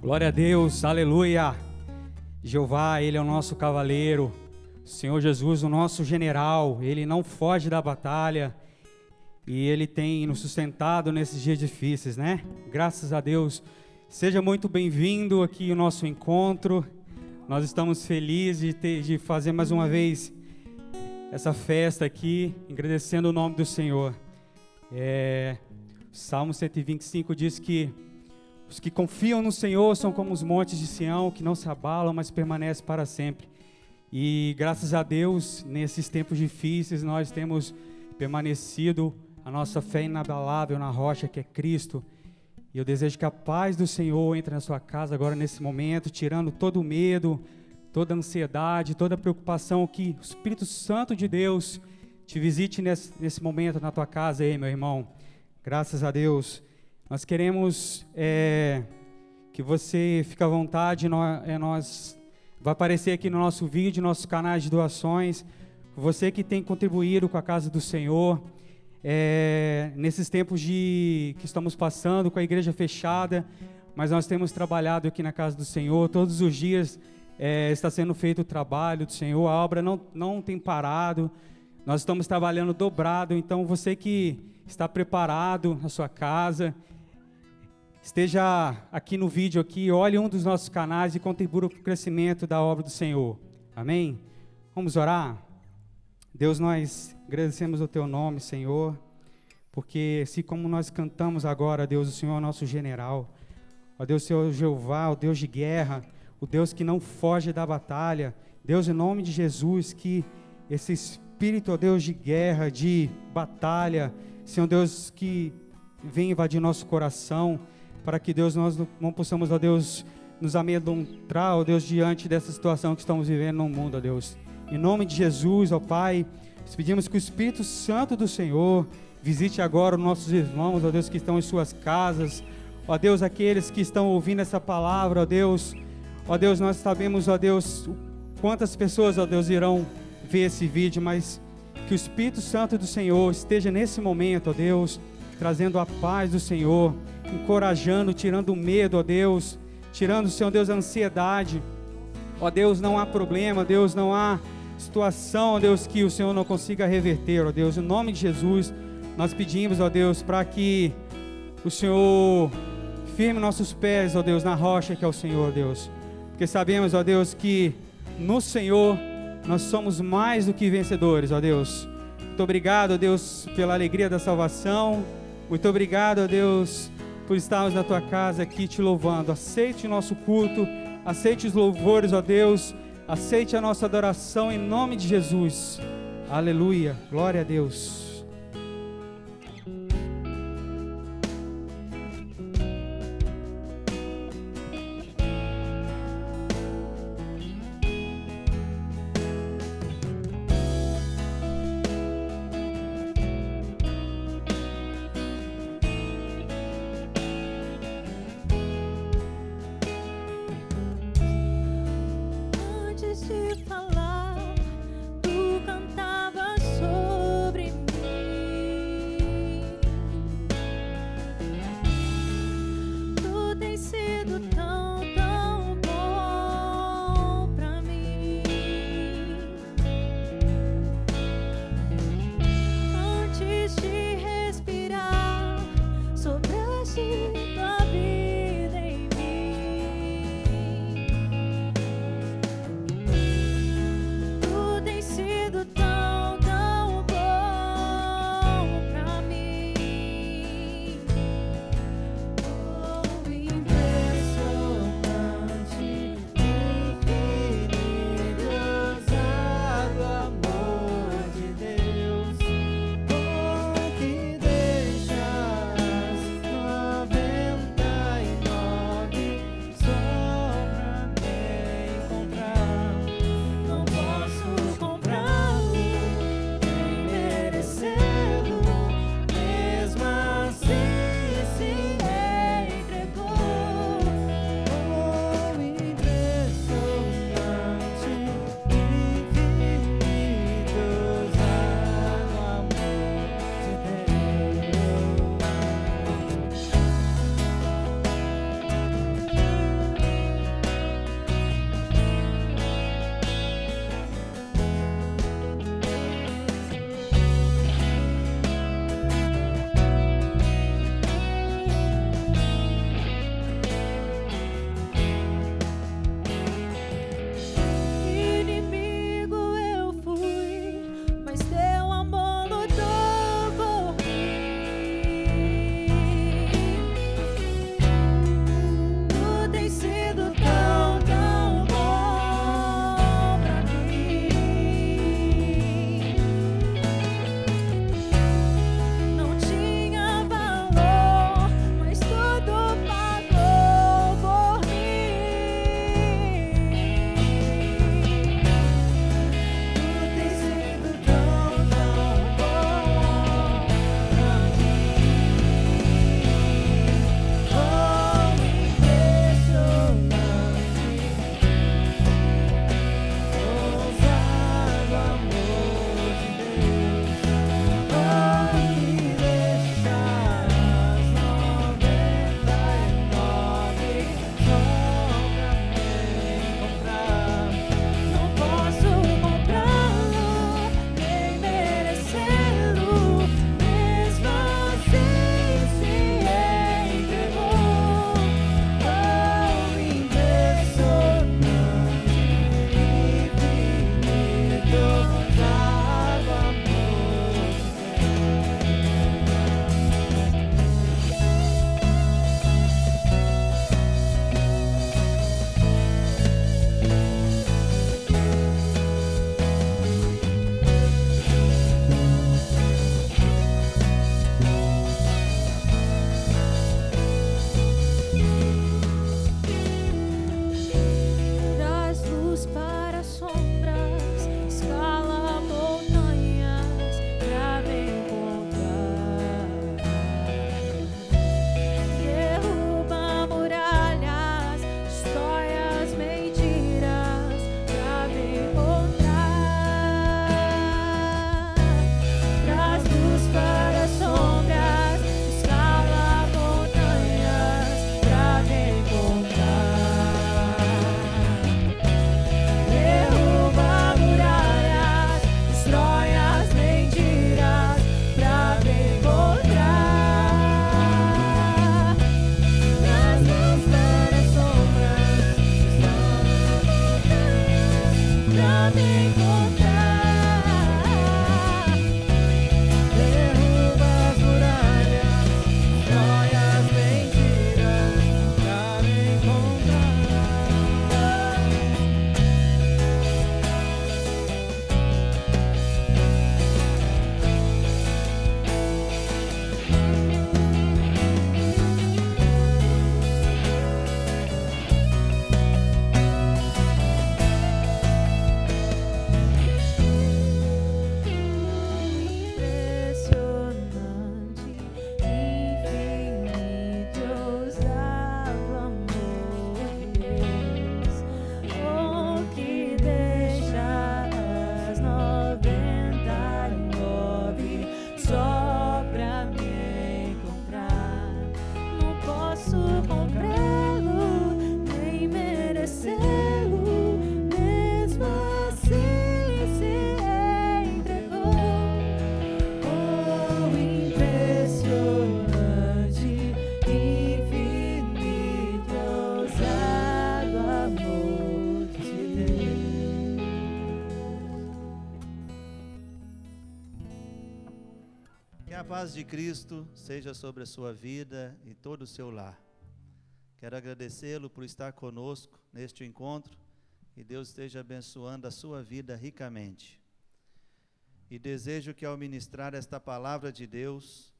Glória a Deus, aleluia. Jeová, Ele é o nosso cavaleiro. Senhor Jesus, o nosso general. Ele não foge da batalha. E Ele tem nos sustentado nesses dias difíceis, né? Graças a Deus. Seja muito bem-vindo aqui ao nosso encontro. Nós estamos felizes de fazer mais uma vez essa festa aqui, agradecendo o nome do Senhor. Salmo 125 diz que os que confiam no Senhor são como os montes de Sião, que não se abalam, mas permanecem para sempre. E graças a Deus, nesses tempos difíceis, nós temos permanecido a nossa fé inabalável na rocha que é Cristo. E eu desejo que a paz do Senhor entre na sua casa agora nesse momento, tirando todo o medo, toda a ansiedade, toda a preocupação, que o Espírito Santo de Deus te visite nesse momento na tua casa aí, meu irmão. Graças a Deus. Nós queremos que você fique à vontade, vai aparecer aqui no nosso vídeo, nossos canais de doações, você que tem contribuído com a casa do Senhor, nesses tempos que estamos passando com a igreja fechada, mas nós temos trabalhado aqui na casa do Senhor, todos os dias está sendo feito o trabalho do Senhor, a obra não tem parado, nós estamos trabalhando dobrado, então você que está preparado na sua casa, esteja aqui no vídeo aqui, olhe um dos nossos canais e contribua para o crescimento da obra do Senhor. Amém? Vamos orar? Deus, nós agradecemos o Teu nome, Senhor, porque assim como nós cantamos agora, Deus, o Senhor é o nosso general. Ó Deus, Senhor Jeová, o Deus de guerra, o Deus que não foge da batalha. Deus, em nome de Jesus, que esse Espírito, ó Deus, de guerra, de batalha, Senhor Deus, que vem invadir nosso coração, para que, Deus, nós não possamos, ó Deus, nos amedrontar, ó Deus, diante dessa situação que estamos vivendo no mundo, ó Deus. Em nome de Jesus, ó Pai, nós pedimos que o Espírito Santo do Senhor visite agora os nossos irmãos, ó Deus, que estão em suas casas, ó Deus, aqueles que estão ouvindo essa palavra, ó Deus, nós sabemos, ó Deus, quantas pessoas, ó Deus, irão ver esse vídeo, mas que o Espírito Santo do Senhor esteja nesse momento, ó Deus, trazendo a paz do Senhor, encorajando, tirando o medo, ó Deus, tirando, Senhor Deus, a ansiedade. Ó Deus, não há problema, Deus, não há situação, ó Deus, que o Senhor não consiga reverter, ó Deus. Em nome de Jesus, nós pedimos, ó Deus, para que o Senhor firme nossos pés, ó Deus, na rocha que é o Senhor, ó Deus. Porque sabemos, ó Deus, que no Senhor nós somos mais do que vencedores, ó Deus. Muito obrigado, ó Deus, pela alegria da salvação. Muito obrigado, ó Deus, por estarmos na Tua casa aqui te louvando. Aceite o nosso culto, aceite os louvores, ó Deus, aceite a nossa adoração em nome de Jesus. Aleluia, glória a Deus. Falar, tu cantava sobre mim. paz de Cristo seja sobre a sua vida e todo o seu lar. Quero agradecê-lo por estar conosco neste encontro, que Deus esteja abençoando a sua vida ricamente. E desejo que ao ministrar esta palavra de Deus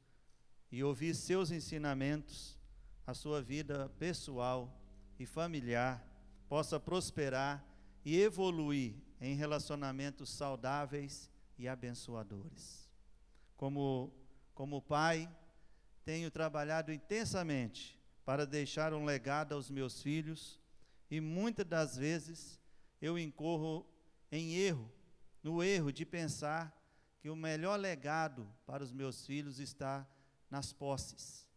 e ouvir seus ensinamentos, a sua vida pessoal e familiar possa prosperar e evoluir em relacionamentos saudáveis e abençoadores. Como pai, tenho trabalhado intensamente para deixar um legado aos meus filhos e muitas das vezes eu incorro no erro de pensar que o melhor legado para os meus filhos está nas posses.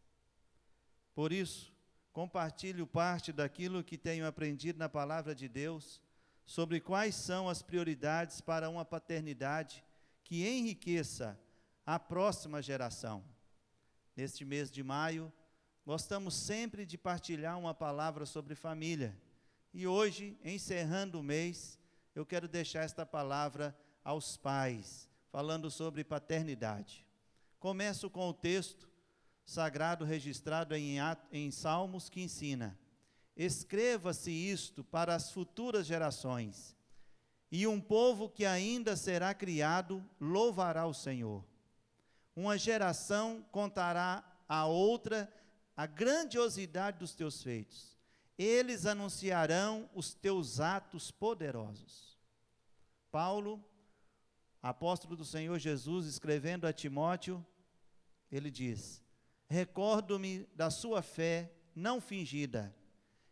Por isso, compartilho parte daquilo que tenho aprendido na palavra de Deus sobre quais são as prioridades para uma paternidade que enriqueça a próxima geração. Neste mês de maio, gostamos sempre de partilhar uma palavra sobre família. E hoje, encerrando o mês, eu quero deixar esta palavra aos pais, falando sobre paternidade. Começo com o texto sagrado registrado em Salmos, que ensina: escreva-se isto para as futuras gerações, e um povo que ainda será criado louvará o Senhor. Uma geração contará à outra a grandiosidade dos teus feitos. Eles anunciarão os teus atos poderosos. Paulo, apóstolo do Senhor Jesus, escrevendo a Timóteo, ele diz: recordo-me da sua fé não fingida,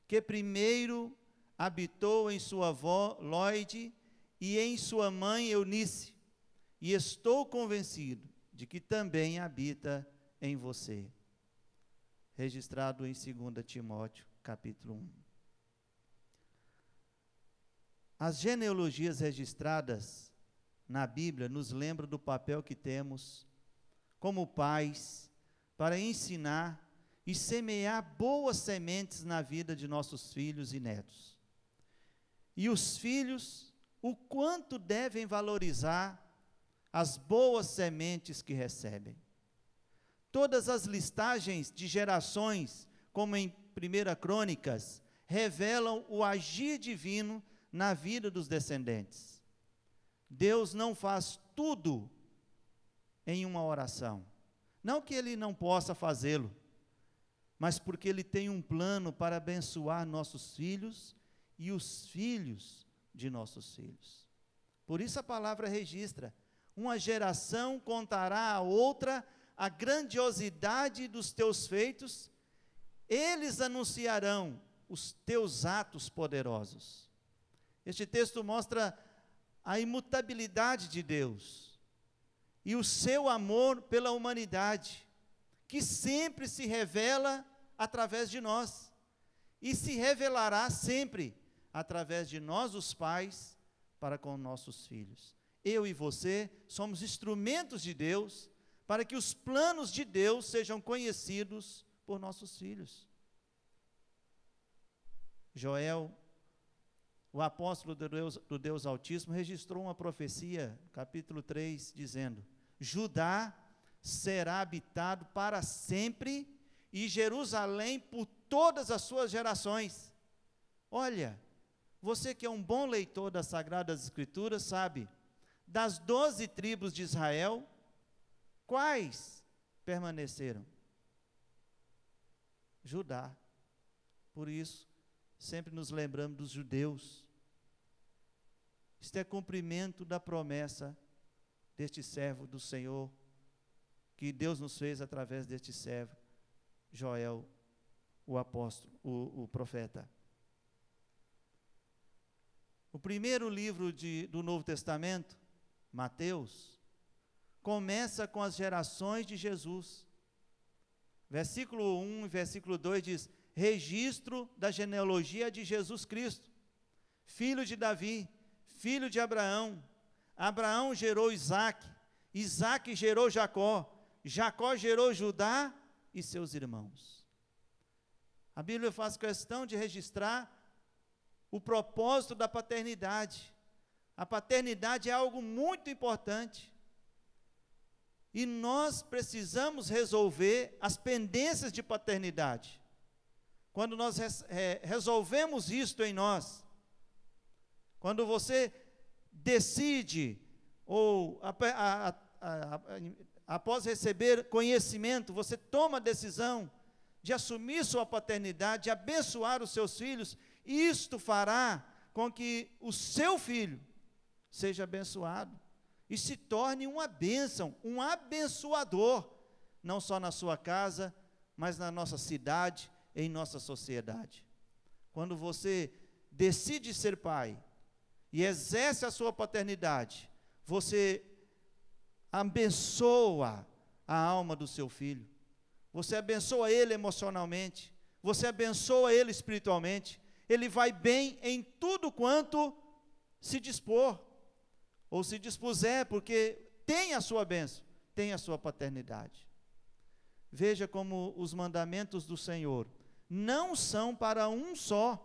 que primeiro habitou em sua avó Lóide e em sua mãe Eunice, e estou convencido de que também habita em você. Registrado em 2 Timóteo, capítulo 1. As genealogias registradas na Bíblia nos lembram do papel que temos como pais para ensinar e semear boas sementes na vida de nossos filhos e netos. E os filhos, o quanto devem valorizar as boas sementes que recebem. Todas as listagens de gerações, como em 1 Crônicas, revelam o agir divino na vida dos descendentes. Deus não faz tudo em uma oração. Não que Ele não possa fazê-lo, mas porque Ele tem um plano para abençoar nossos filhos e os filhos de nossos filhos. Por isso a palavra registra: uma geração contará à outra a grandiosidade dos teus feitos, eles anunciarão os teus atos poderosos. Este texto mostra a imutabilidade de Deus e o seu amor pela humanidade, que sempre se revela através de nós, e se revelará sempre através de nós, os pais, para com nossos filhos. Eu e você somos instrumentos de Deus, para que os planos de Deus sejam conhecidos por nossos filhos. Joel, o apóstolo do Deus Altíssimo, registrou uma profecia, capítulo 3, dizendo: Judá será habitado para sempre, e Jerusalém por todas as suas gerações. Olha, você que é um bom leitor das Sagradas Escrituras, sabe, das 12 tribos de Israel, quais permaneceram? Judá. Por isso, sempre nos lembramos dos judeus. Isto é cumprimento da promessa deste servo do Senhor, que Deus nos fez através deste servo, Joel, o apóstolo, o profeta. O primeiro livro do Novo Testamento, Mateus, começa com as gerações de Jesus. Versículo 1 e versículo 2 diz: registro da genealogia de Jesus Cristo, filho de Davi, filho de Abraão. Abraão gerou Isaque, Isaque gerou Jacó, Jacó gerou Judá e seus irmãos. A Bíblia faz questão de registrar o propósito da paternidade. A paternidade é algo muito importante. E nós precisamos resolver as pendências de paternidade. Quando nós resolvemos isto em nós, quando você decide, ou após receber conhecimento, você toma a decisão de assumir sua paternidade, de abençoar os seus filhos, isto fará com que o seu filho seja abençoado e se torne uma bênção, um abençoador, não só na sua casa, mas na nossa cidade, em nossa sociedade. Quando você decide ser pai e exerce a sua paternidade, você abençoa a alma do seu filho, você abençoa ele emocionalmente, você abençoa ele espiritualmente, ele vai bem em tudo quanto se dispor, ou se dispuser, porque tem a sua bênção, tem a sua paternidade. Veja como os mandamentos do Senhor não são para um só,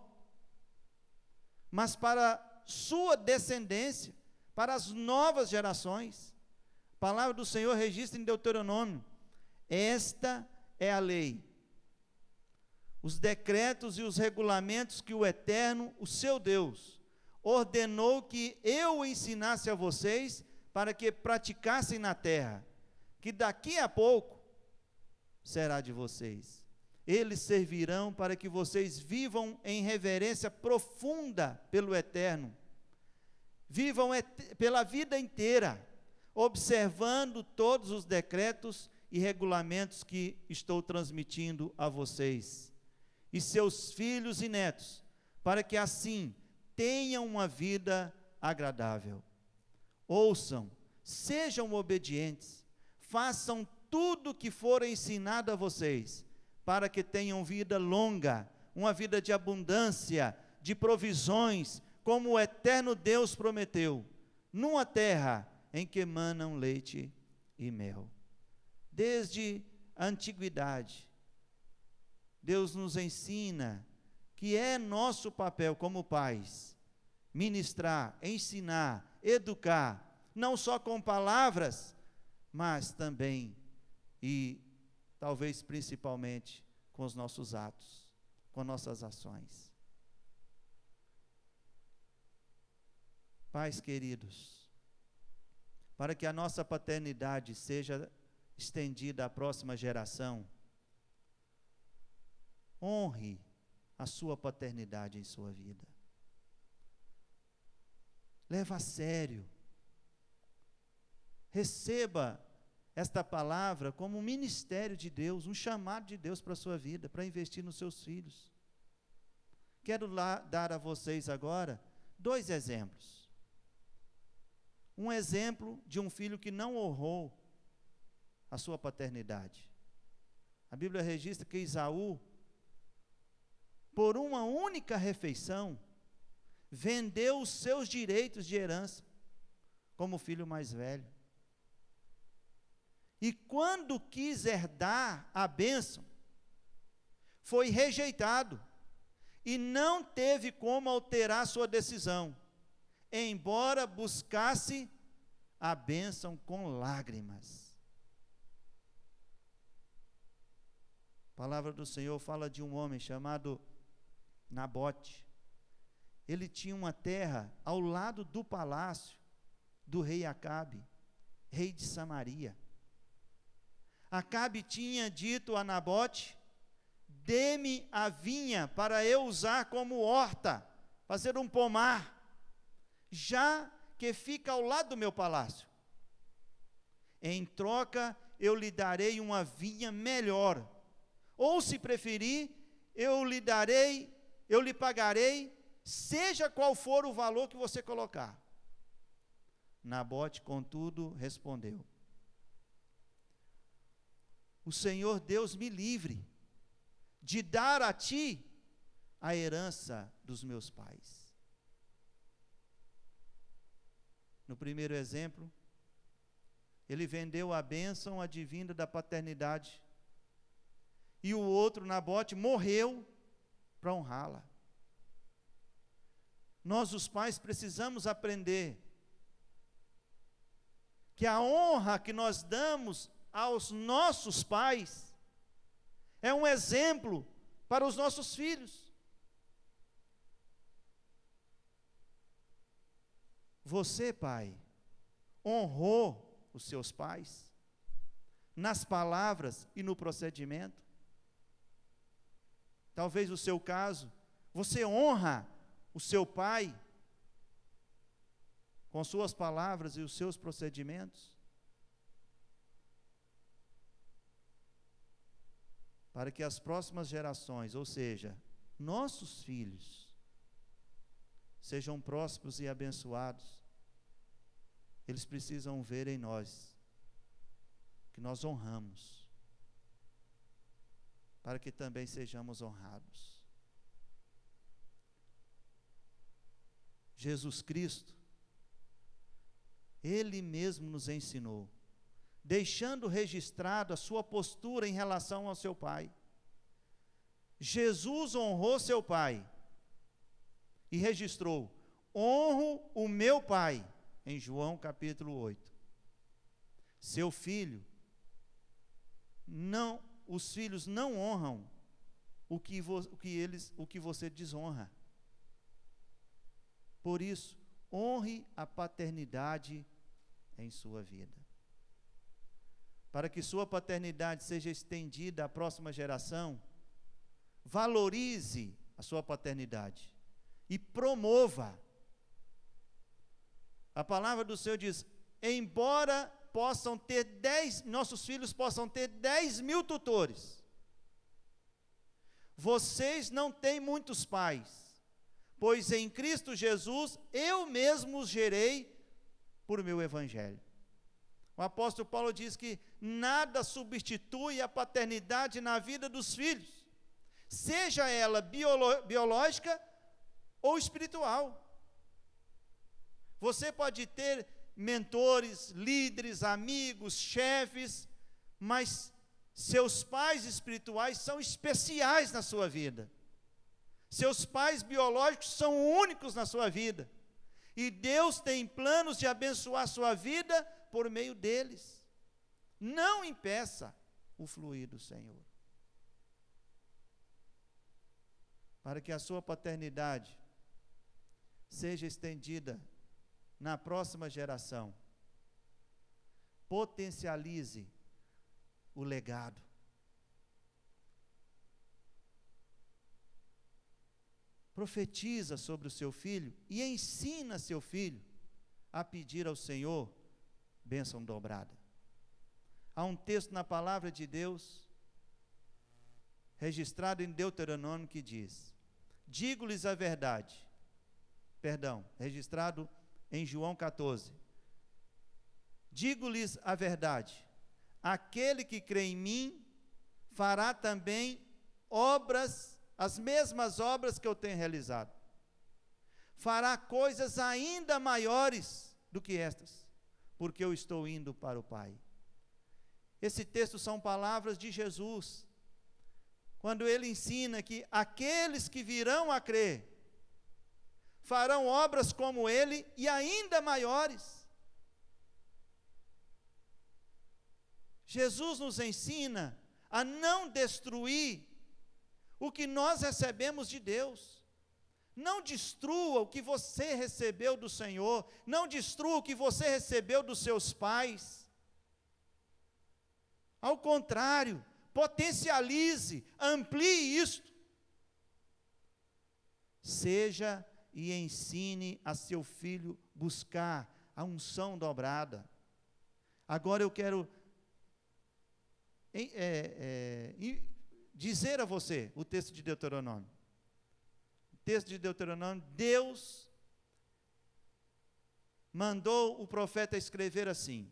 mas para sua descendência, para as novas gerações. A palavra do Senhor registra em Deuteronômio: esta é a lei, os decretos e os regulamentos que o Eterno, o seu Deus, ordenou que eu ensinasse a vocês, para que praticassem na terra, que daqui a pouco será de vocês. Eles servirão para que vocês vivam em reverência profunda pelo Eterno, vivam pela vida inteira, observando todos os decretos e regulamentos que estou transmitindo a vocês e seus filhos e netos, para que assim tenham uma vida agradável. Ouçam, sejam obedientes, façam tudo o que for ensinado a vocês, para que tenham vida longa, uma vida de abundância, de provisões, como o eterno Deus prometeu, numa terra em que manam leite e mel. Desde a antiguidade, Deus nos ensina que é nosso papel como pais, ministrar, ensinar, educar, não só com palavras, mas também e talvez principalmente com os nossos atos, com nossas ações. Pais queridos, para que a nossa paternidade seja estendida à próxima geração, honre a sua paternidade em sua vida. Leva a sério. Receba esta palavra como um ministério de Deus, um chamado de Deus para a sua vida, para investir nos seus filhos. Quero dar a vocês agora 2 exemplos. Um exemplo de um filho que não honrou a sua paternidade. A Bíblia registra que Esaú, por uma única refeição, vendeu os seus direitos de herança como filho mais velho. E quando quis herdar a bênção, foi rejeitado e não teve como alterar sua decisão, embora buscasse a bênção com lágrimas. A palavra do Senhor fala de um homem chamado Nabote. Ele tinha uma terra ao lado do palácio do rei Acabe, rei de Samaria. Acabe tinha dito a Nabote: dê-me a vinha para eu usar como horta, fazer um pomar, já que fica ao lado do meu palácio. Em troca, eu lhe darei uma vinha melhor, ou se preferir, eu lhe pagarei, seja qual for o valor que você colocar. Nabote, contudo, respondeu: o Senhor Deus me livre de dar a ti a herança dos meus pais. No primeiro exemplo, ele vendeu a bênção advinda da paternidade, e o outro, Nabote, morreu para honrá-la. Nós, os pais, precisamos aprender que a honra que nós damos aos nossos pais é um exemplo para os nossos filhos. Você, pai, honrou os seus pais nas palavras e no procedimento? Talvez o seu caso, você honra o seu pai com suas palavras e os seus procedimentos? Para que as próximas gerações, ou seja, nossos filhos, sejam prósperos e abençoados, eles precisam ver em nós que nós honramos, para que também sejamos honrados. Jesus Cristo, Ele mesmo nos ensinou, deixando registrado a sua postura em relação ao seu Pai. Jesus honrou seu Pai e registrou: honro o meu Pai, em João capítulo 8. Seu filho, os filhos não honram o que você desonra. Por isso, honre a paternidade em sua vida. Para que sua paternidade seja estendida à próxima geração, valorize a sua paternidade e promova. A palavra do Senhor diz: embora nossos filhos possam ter 10.000 tutores, vocês não têm muitos pais, pois em Cristo Jesus eu mesmo os gerei por meu evangelho. O apóstolo Paulo diz que nada substitui a paternidade na vida dos filhos, seja ela biológica ou espiritual. Você pode ter mentores, líderes, amigos, chefes, mas seus pais espirituais são especiais na sua vida. Seus pais biológicos são únicos na sua vida. E Deus tem planos de abençoar a sua vida por meio deles. Não impeça o fluir do Senhor. Para que a sua paternidade seja estendida na próxima geração, potencialize o legado. Profetiza sobre o seu filho e ensina seu filho a pedir ao Senhor bênção dobrada. Há um texto na palavra de Deus, registrado em Deuteronômio, que diz: digo-lhes a verdade, registrado em João 14, digo-lhes a verdade, aquele que crê em mim fará também as mesmas obras que eu tenho realizado, fará coisas ainda maiores do que estas, porque eu estou indo para o Pai. Esse texto são palavras de Jesus, quando ele ensina que aqueles que virão a crer farão obras como ele e ainda maiores. Jesus nos ensina a não destruir o que nós recebemos de Deus. Não destrua o que você recebeu do Senhor, não destrua o que você recebeu dos seus pais. Ao contrário, potencialize, amplie isto. Seja e ensine a seu filho buscar a unção dobrada. Agora eu quero dizer a você o texto de Deuteronômio. O texto de Deuteronômio, Deus mandou o profeta escrever assim: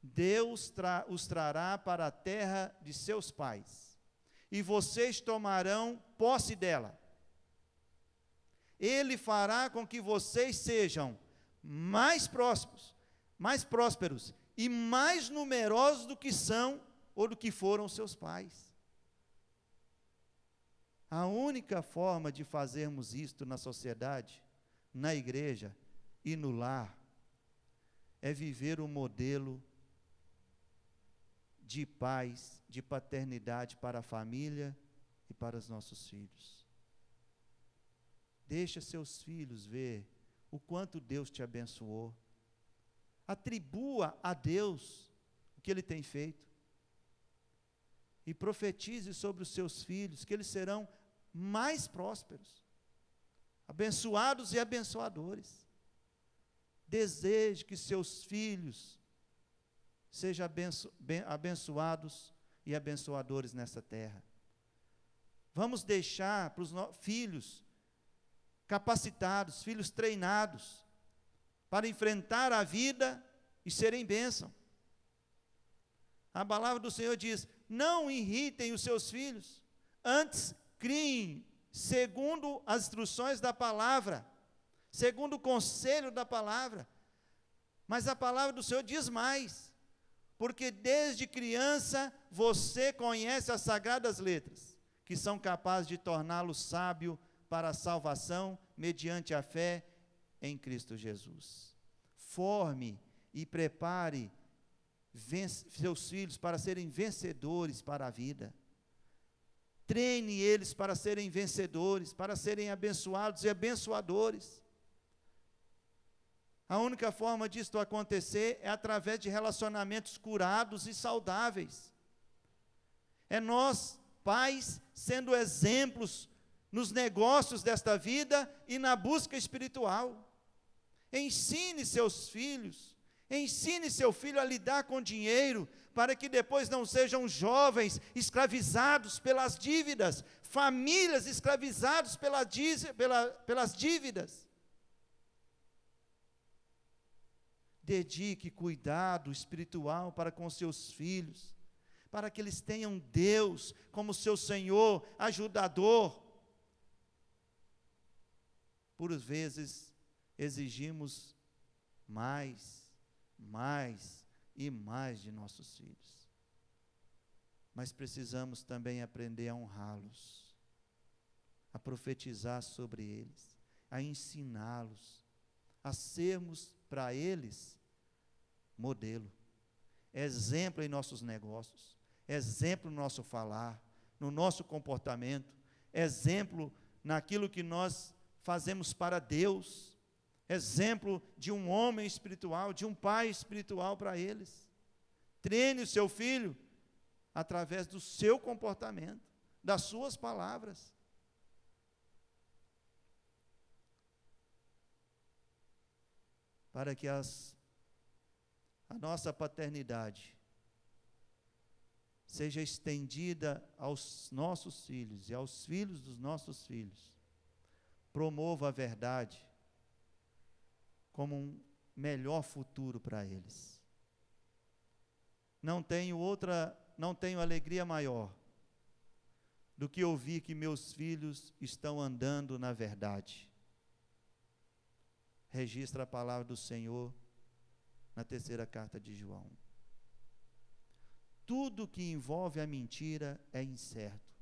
Deus os trará para a terra de seus pais, e vocês tomarão posse dela. Ele fará com que vocês sejam mais prósperos e mais numerosos do que são ou do que foram seus pais. A única forma de fazermos isto na sociedade, na igreja e no lar, é viver um modelo de paz, de paternidade para a família e para os nossos filhos. Deixa seus filhos ver o quanto Deus te abençoou. Atribua a Deus o que Ele tem feito. E profetize sobre os seus filhos que eles serão mais prósperos, abençoados e abençoadores. Deseje que seus filhos sejam abençoados e abençoadores nessa terra. Vamos deixar para os filhos capacitados, filhos treinados, para enfrentar a vida e serem bênção. A palavra do Senhor diz: não irritem os seus filhos, antes criem segundo as instruções da palavra, segundo o conselho da palavra. Mas a palavra do Senhor diz mais: porque desde criança você conhece as sagradas letras, que são capazes de torná-lo sábio para a salvação, mediante a fé em Cristo Jesus. Forme e prepare seus filhos para serem vencedores para a vida. Treine eles para serem vencedores, para serem abençoados e abençoadores. A única forma disso acontecer é através de relacionamentos curados e saudáveis. É nós, pais, sendo exemplos nos negócios desta vida e na busca espiritual. Ensine seus filhos, ensine seu filho a lidar com dinheiro, para que depois não sejam jovens escravizados pelas dívidas, famílias escravizadas pelas dívidas. Dedique cuidado espiritual para com seus filhos, para que eles tenham Deus como seu Senhor, ajudador. Por vezes, exigimos mais e mais de nossos filhos. Mas precisamos também aprender a honrá-los, a profetizar sobre eles, a ensiná-los, a sermos para eles modelo, exemplo em nossos negócios, exemplo no nosso falar, no nosso comportamento, exemplo naquilo que nós fazemos para Deus, exemplo de um homem espiritual, de um pai espiritual para eles. Treine o seu filho através do seu comportamento, das suas palavras. Para que a nossa paternidade seja estendida aos nossos filhos e aos filhos dos nossos filhos. Promova a verdade como um melhor futuro para eles. Não tenho alegria maior do que ouvir que meus filhos estão andando na verdade. Registra a palavra do Senhor na 3ª carta de João. Tudo que envolve a mentira é incerto,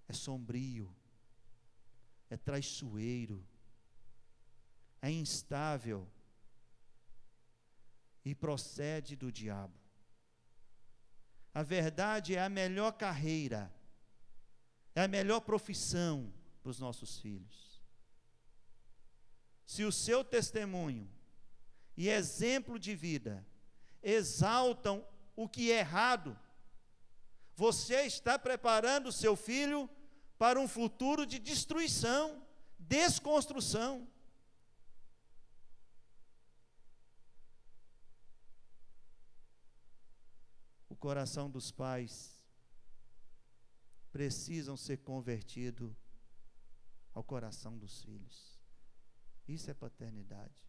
é sombrio, é traiçoeiro, é instável e procede do diabo. A verdade é a melhor carreira, é a melhor profissão para os nossos filhos. Se o seu testemunho e exemplo de vida exaltam o que é errado, você está preparando o seu filho para um futuro de destruição, desconstrução. O coração dos pais precisam ser convertido ao coração dos filhos. Isso é paternidade.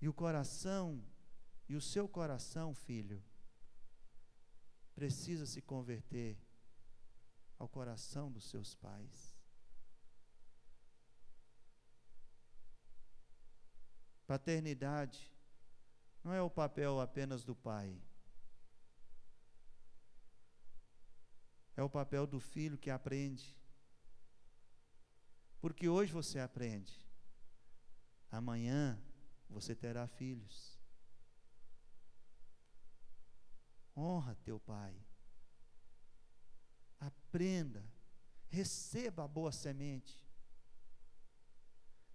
E o seu coração, filho, precisa se converter ao coração dos seus pais. Paternidade não é o papel apenas do pai. É o papel do filho que aprende. Porque hoje você aprende. Amanhã você terá filhos. Honra teu pai. Aprenda, receba a boa semente.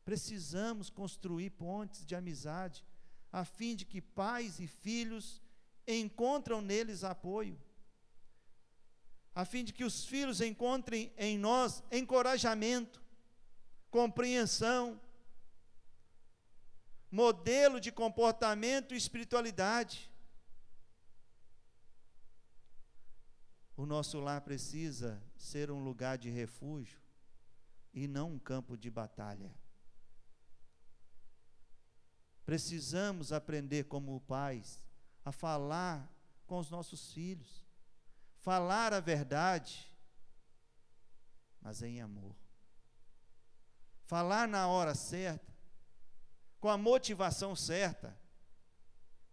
Precisamos construir pontes de amizade, a fim de que pais e filhos encontram neles apoio, a fim de que os filhos encontrem em nós encorajamento, compreensão, modelo de comportamento e espiritualidade. O nosso lar precisa ser um lugar de refúgio e não um campo de batalha. Precisamos aprender como pais a falar com os nossos filhos, falar a verdade, mas em amor. Falar na hora certa, com a motivação certa,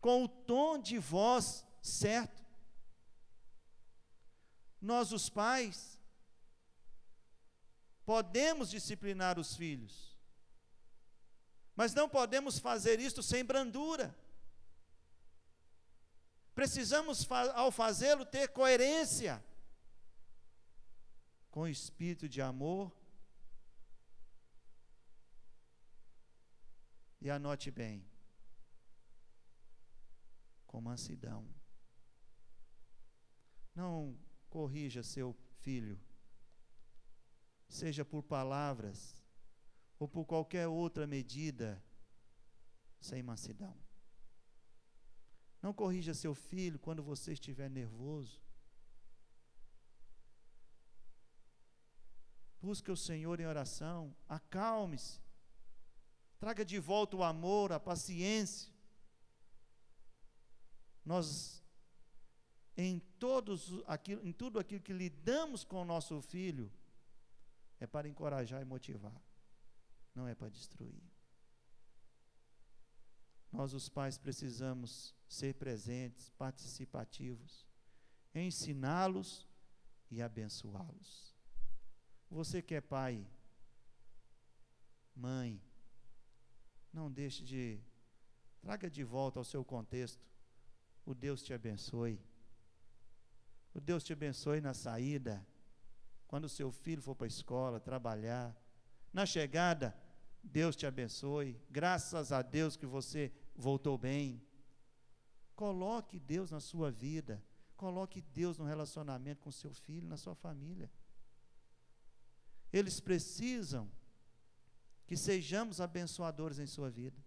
com o tom de voz certo. Nós, os pais, podemos disciplinar os filhos, mas não podemos fazer isto sem brandura. Precisamos, ao fazê-lo, ter coerência com o espírito de amor. E anote bem, com mansidão. Não corrija seu filho, seja por palavras ou por qualquer outra medida, sem mansidão. Não corrija seu filho quando você estiver nervoso. Busque o Senhor em oração, acalme-se, traga de volta o amor, a paciência. Nós, em tudo aquilo que lidamos com o nosso filho, é para encorajar e motivar, não é para destruir. Nós, os pais, precisamos ser presentes, participativos, ensiná-los e abençoá-los. Você que é pai, mãe, não deixe de, traga de volta ao seu contexto, o Deus te abençoe. O Deus te abençoe na saída, quando o seu filho for para a escola, trabalhar. Na chegada, Deus te abençoe. Graças a Deus que você voltou bem. Coloque Deus na sua vida. Coloque Deus no relacionamento com seu filho, na sua família. Eles precisam que sejamos abençoadores em sua vida.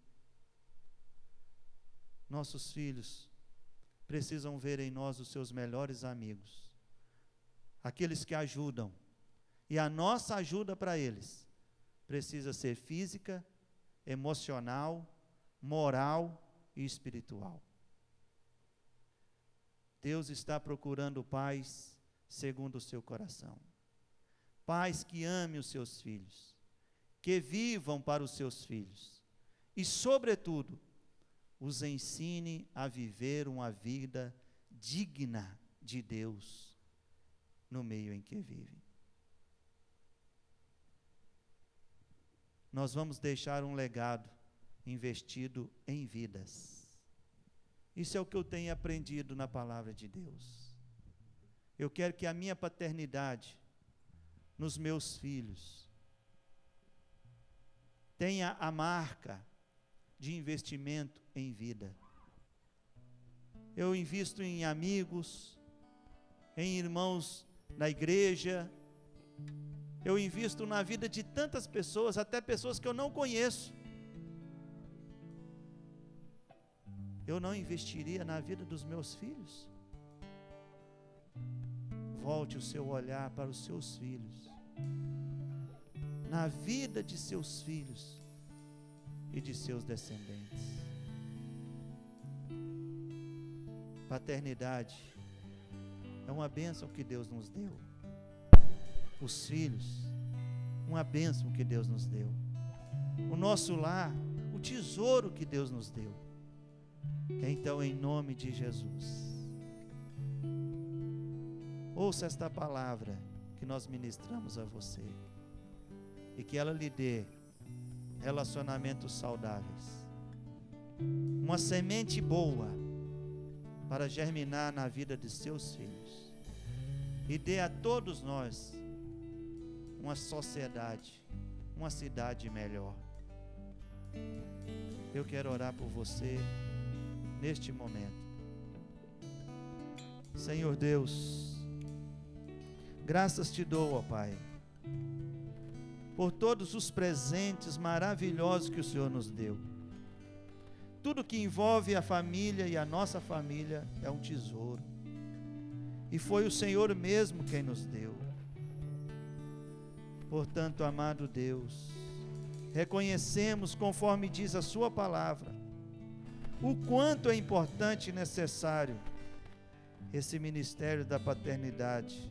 Nossos filhos precisam ver em nós os seus melhores amigos, aqueles que ajudam, e a nossa ajuda para eles precisa ser física, emocional, moral e espiritual. Deus está procurando pais segundo o seu coração, pais que amem os seus filhos, que vivam para os seus filhos e, sobretudo, os ensine a viver uma vida digna de Deus no meio em que vivem. Nós vamos deixar um legado investido em vidas. Isso é o que eu tenho aprendido na palavra de Deus. Eu quero que a minha paternidade nos meus filhos tenha a marca de investimento em vida. Eu invisto em amigos, em irmãos na igreja, eu invisto na vida de tantas pessoas, até pessoas que eu não conheço. Eu não investiria na vida dos meus filhos? Volte o seu olhar para os seus filhos, na vida de seus filhos e de seus descendentes. Paternidade é uma bênção que Deus nos deu. Os filhos, uma bênção que Deus nos deu. O nosso lar, o tesouro que Deus nos deu. Então, em nome de Jesus, ouça esta palavra que nós ministramos a você, e que ela lhe dê relacionamentos saudáveis, uma semente boa para germinar na vida de seus filhos. E dê a todos nós uma sociedade, uma cidade melhor. Eu quero orar por você neste momento. Senhor Deus, graças te dou, ó Pai, por todos os presentes maravilhosos que o Senhor nos deu. Tudo que envolve a família e a nossa família é um tesouro. E foi o Senhor mesmo quem nos deu. Portanto, amado Deus, reconhecemos, conforme diz a sua palavra, o quanto é importante e necessário esse ministério da paternidade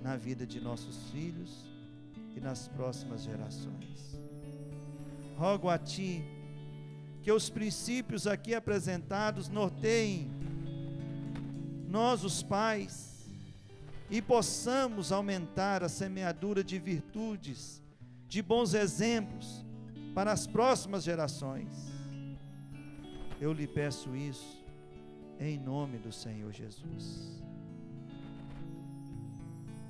na vida de nossos filhos e nas próximas gerações. Rogo a Ti que os princípios aqui apresentados norteiem nós, os pais, e possamos aumentar a semeadura de virtudes, de bons exemplos para as próximas gerações. Eu lhe peço isso em nome do Senhor Jesus.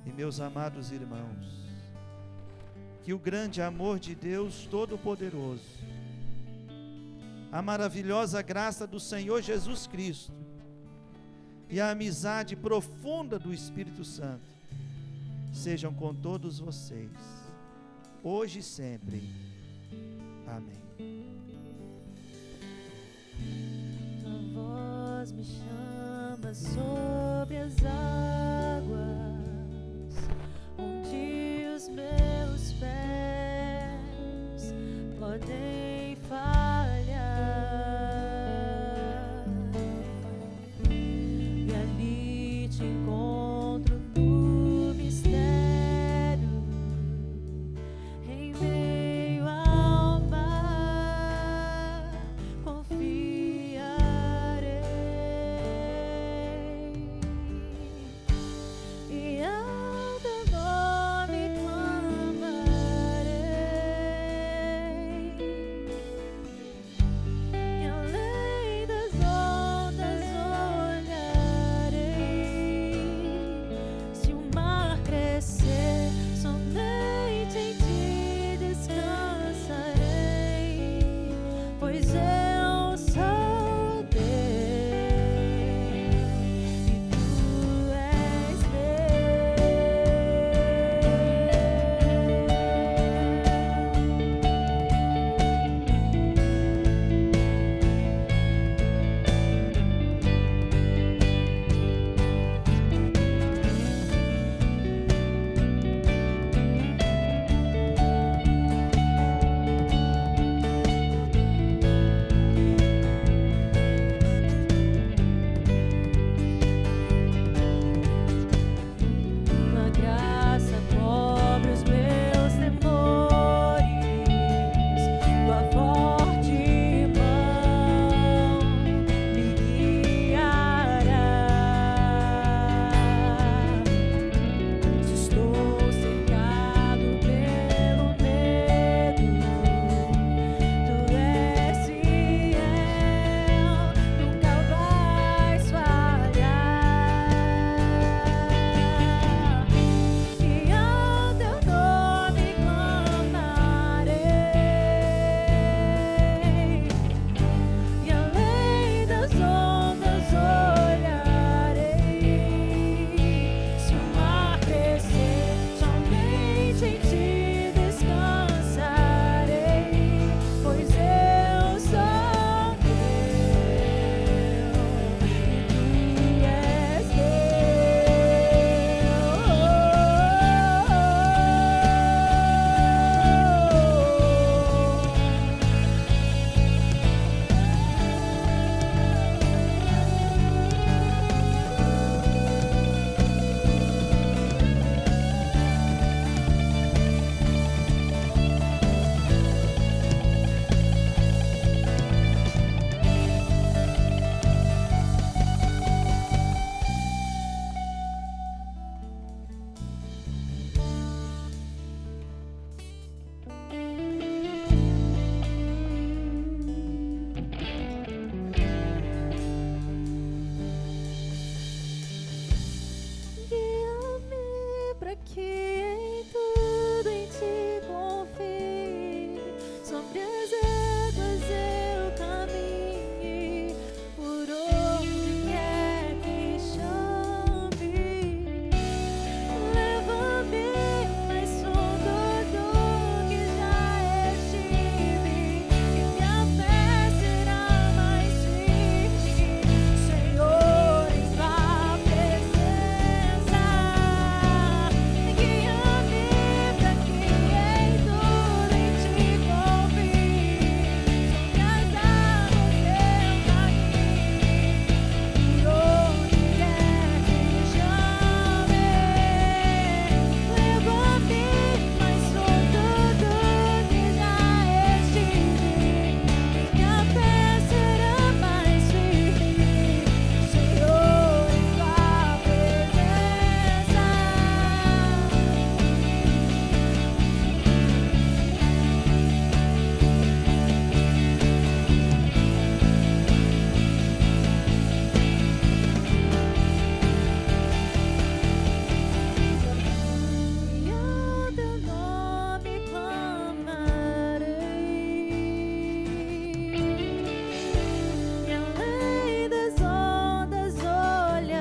E meus amados irmãos, que o grande amor de Deus Todo-Poderoso, a maravilhosa graça do Senhor Jesus Cristo e a amizade profunda do Espírito Santo sejam com todos vocês, hoje e sempre. Amém. Tua voz me chama sobre as águas, onde os meus pés podem falhar, e ali te encontro no mistério, em meio ao mar confiarei. para que em tudo em ti confie. Sobre as águas eu caminhe, por onde quer que chame. Leva-me mais fundo do que já estive, e minha fé será mais firme, Senhor, em tua presença. Guia-me para que em tudo em ti confie. Sobre as águas eu caminhe, por onde quer que chame. Leva-me mais fundo do que já estive, minha fé será mais firme, Senhor, em tua presença. E ao teu nome clamarei, e além das ondas olharei.